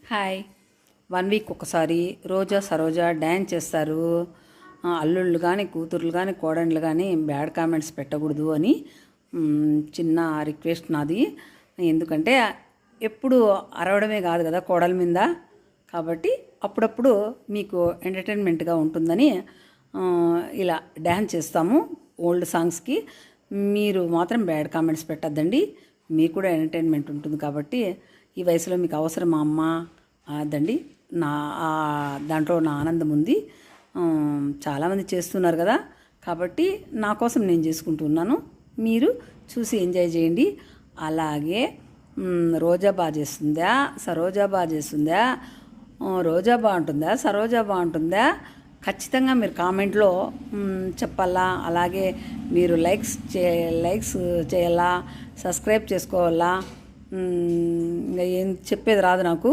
Hi. 1 week ఒకసారి రోజా Saroja dance చేస్తారు. అల్లుళ్ళు కానీ కూతుర్లు కానీ కోడళ్ళు కానీ బ్యాడ్ కామెంట్స్ పెట్టకూడదు అని చిన్న రిక్వెస్ట్ నాది. ఎందుకంటే ఎప్పుడు అరవడమే కాదు కదా కోడల మీద, కాబట్టి అప్పుడప్పుడు మీకు ఎంటర్టైన్మెంట్గా ఉంటుందని ఇలా డ్యాన్స్ చేస్తాము ఓల్డ్ సాంగ్స్కి. మీరు మాత్రం బ్యాడ్ కామెంట్స్ పెట్టద్దండి, మీకు కూడా ఎంటర్టైన్మెంట్ ఉంటుంది. కాబట్టి ఈ వయసులో మీకు అవసరమా అమ్మ అదండి, నా దాంట్లో నా ఆనందం ఉంది. చాలామంది చేస్తున్నారు కదా, కాబట్టి నా కోసం నేను చేసుకుంటున్నాను, మీరు చూసి ఎంజాయ్ చేయండి. అలాగే రోజా బాగా చేస్తుందా, సరోజా బాగా చేస్తుందా, రోజా బాగుంటుందా, సరోజా బాగుంటుందా, ఖచ్చితంగా మీరు కామెంట్లో చెప్పాలా. అలాగే మీరు లైక్స్ చేయాలా, సబ్స్క్రైబ్ చేసుకోవాలా. ఇంకా ఏం చెప్పేది రాదు నాకు.